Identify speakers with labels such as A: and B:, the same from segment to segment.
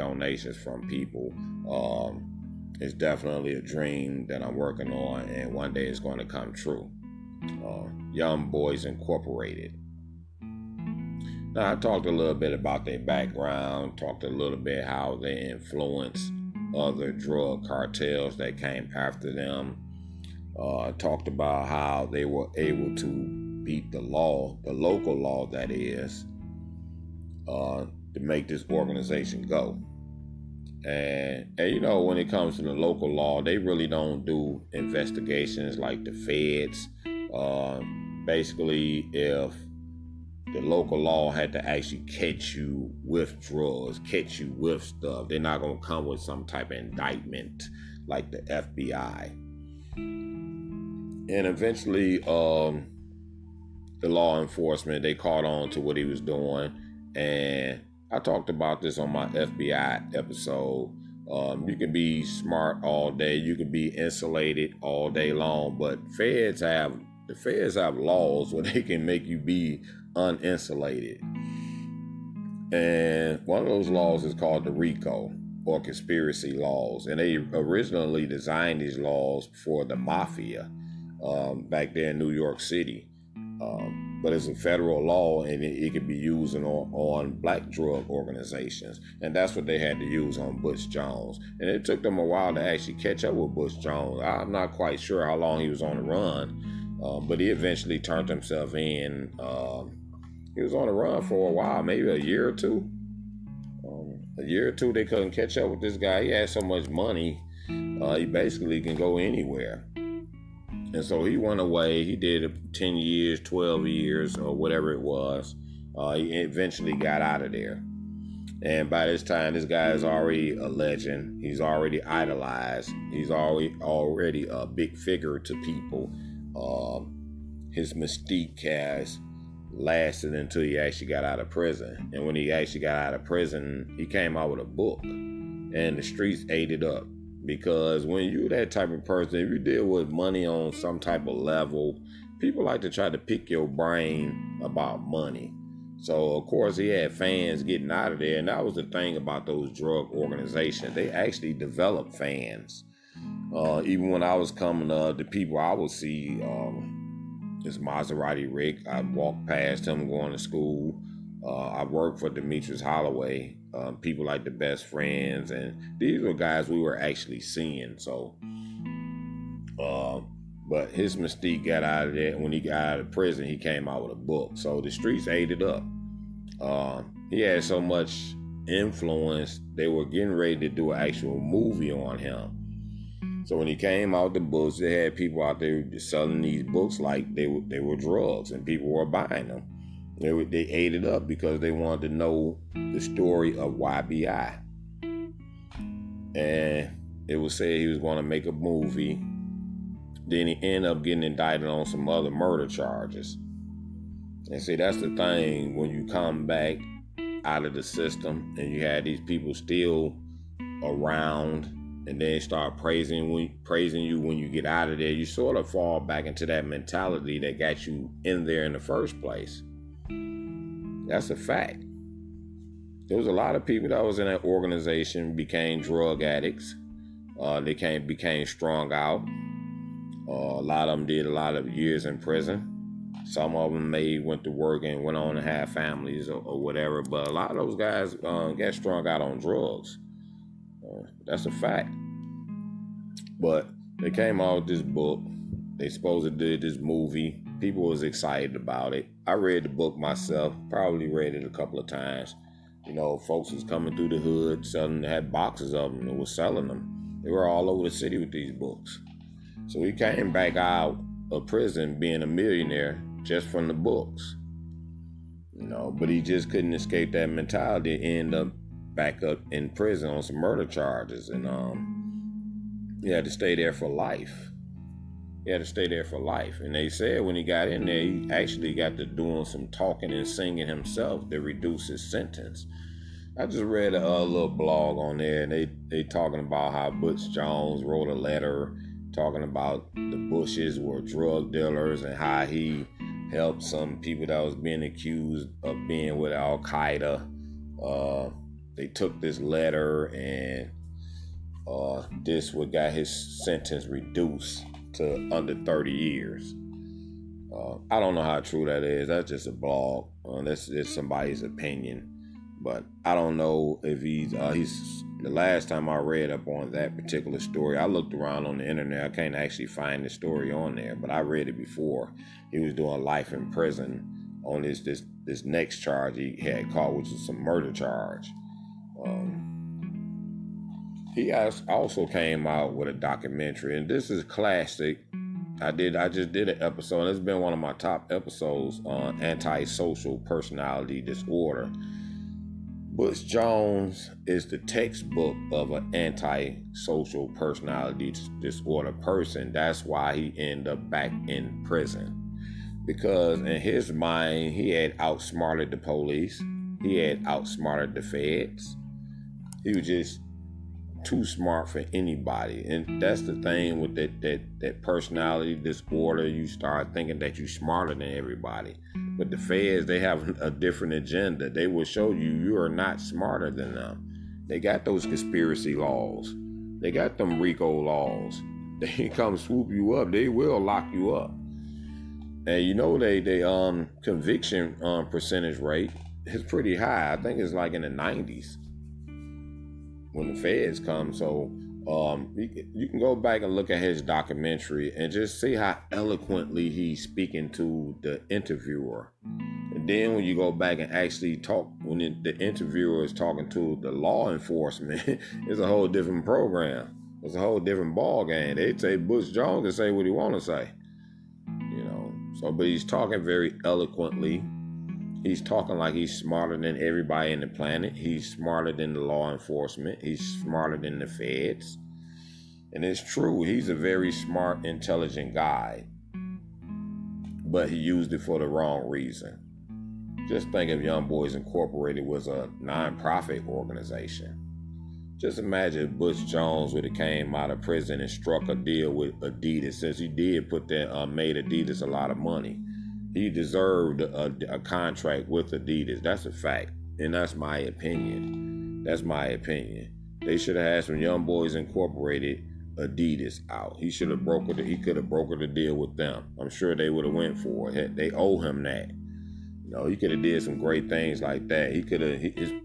A: donations from people. It's definitely a dream that I'm working on, and one day it's going to come true. Young Boys Incorporated. Now, I talked a little bit about their background, talked a little bit how they influenced other drug cartels that came after them. Talked about how they were able to beat the law, the local law that is, to make this organization go. And when it comes to the local law, they really don't do investigations like the feds. Basically, if the local law had to actually catch you with drugs, catch you with stuff, they're not going to come with some type of indictment like the FBI. And eventually, the law enforcement, they caught on to what he was doing. And I talked about this on my FBI episode. You can be smart all day. You can be insulated all day long. But the feds have laws where they can make you be uninsulated. And one of those laws is called the RICO, or conspiracy laws. And they originally designed these laws for the mafia back there in New York City. But it's a federal law, and it can be used on black drug organizations. And that's what they had to use on Butch Jones. And it took them a while to actually catch up with Butch Jones. I'm not quite sure how long he was on the run, but he eventually turned himself in. He was on the run for a while, maybe a year or two. They couldn't catch up with this guy. He had so much money, he basically can go anywhere. And so he went away. He did 10 years, 12 years, or whatever it was. He eventually got out of there. And by this time, this guy is already a legend. He's already idolized. He's already a big figure to people. His mystique has lasted until he actually got out of prison. And when he actually got out of prison, he came out with a book. And the streets ate it up. Because when you're that type of person, if you deal with money on some type of level, people like to try to pick your brain about money. So, of course, he had fans getting out of there. And that was the thing about those drug organizations. They actually developed fans. Even when I was coming up, the people I would see, this Maserati Rick, I'd walk past him going to school. I worked for Demetrius Holloway, people like the Best Friends, and these were guys we were actually seeing. So, but his mystique got out of there. When he got out of prison, he came out with a book. So the streets ate it up. He had so much influence, they were getting ready to do an actual movie on him. So when he came out the books, they had people out there selling these books like they were drugs, and people were buying them. They ate it up because they wanted to know the story of Y.B.I. And it was said he was going to make a movie. Then he ended up getting indicted on some other murder charges. And see, that's the thing. When you come back out of the system and you had these people still around, and they start praising you when you get out of there, you sort of fall back into that mentality that got you in there in the first place. That's a fact. There was a lot of people that was in that organization became drug addicts. They became strung out. A lot of them did a lot of years in prison. Some of them went to work and went on to have families or whatever. But a lot of those guys got strung out on drugs. That's a fact. But they came out with this book. They supposedly did this movie. People was excited about it. I read the book myself, probably read it a couple of times. Folks was coming through the hood, had boxes of them and was selling them. They were all over the city with these books. So he came back out of prison being a millionaire just from the books. But he just couldn't escape that mentality and end up back up in prison on some murder charges. And he had to stay there for life. And they said when he got in there, he actually got to doing some talking and singing himself to reduce his sentence. I just read a little blog on there, and they talking about how Butch Jones wrote a letter talking about the Bushes were drug dealers and how he helped some people that was being accused of being with Al-Qaeda. they took this letter and this what got his sentence reduced to under 30 years. I don't know how true that is. That's just a blog. That's just somebody's opinion. But I don't know if he's the last time I read up on that particular story, I looked around on the internet. I can't actually find the story on there, but I read it before. He was doing life in prison on this next charge he had caught, which is some murder charge. He also came out with a documentary, and this is classic. I just did an episode, and it's been one of my top episodes on antisocial personality disorder. Butch Jones is the textbook of an antisocial personality disorder person. That's why he ended up back in prison. Because in his mind, he had outsmarted the police. He had outsmarted the feds. He was just too smart for anybody. And that's the thing with that personality disorder. You start thinking that you're smarter than everybody. But the feds, they have a different agenda. They will show you are not smarter than them. They got those conspiracy laws. They got them RICO laws. They come swoop you up. They will lock you up. And you know they conviction percentage rate is pretty high. I think it's like in the 90s. When the feds come. So you can go back and look at his documentary and just see how eloquently he's speaking to the interviewer. And then when you go back and actually talk, when the interviewer is talking to the law enforcement, it's a whole different program. It's a whole different ball game. They say Butch Jones can say what he want to say. So, but he's talking very eloquently. He's talking like he's smarter than everybody in the planet. He's smarter than the law enforcement. He's smarter than the feds. And it's true. He's a very smart, intelligent guy. But he used it for the wrong reason. Just think if Young Boys Incorporated was a non-profit organization. Just imagine if Butch Jones would have came out of prison and struck a deal with Adidas, since he did made Adidas a lot of money. He deserved a contract with Adidas. That's a fact. And that's my opinion. They should have had some Young Boys Incorporated Adidas out. He could have brokered a deal with them. I'm sure they would have went for it. They owe him that. He could have did some great things like that.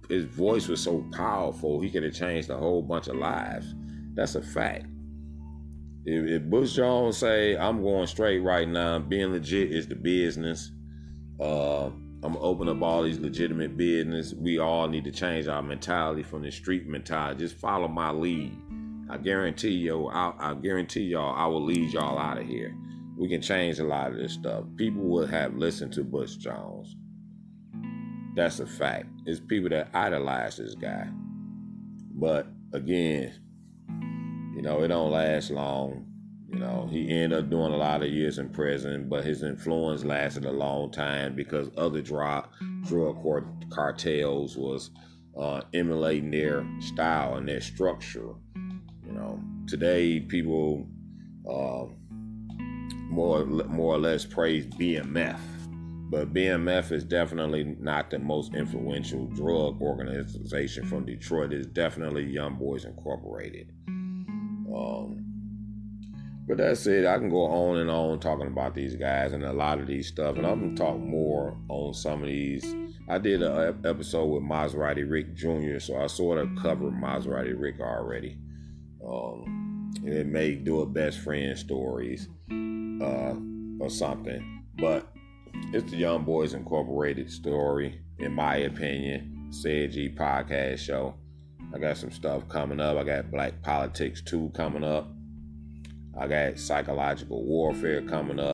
A: His voice was so powerful, he could have changed a whole bunch of lives. That's a fact. If Butch Jones say, I'm going straight right now, being legit is the business. I'm going to open up all these legitimate business. We all need to change our mentality from the street mentality. Just follow my lead. I guarantee y'all, I will lead y'all out of here. We can change a lot of this stuff. People would have listened to Butch Jones. That's a fact. It's people that idolize this guy. But again, it don't last long. He ended up doing a lot of years in prison, but his influence lasted a long time because other drug cartels was emulating their style and their structure. Today people more or less praise BMF, but BMF is definitely not the most influential drug organization from Detroit. It's definitely Young Boys Incorporated. But that's it. I can go on and on talking about these guys and a lot of these stuff, and I'm going to talk more on some of these. I did an episode with Maserati Rick Jr., so I sort of covered Maserati Rick already. It may do a best friend stories or something, but it's the Young Boys Incorporated story, in my opinion. Said G podcast show. I got some stuff coming up. I got Black Politics 2 coming up. I got Psychological Warfare coming up.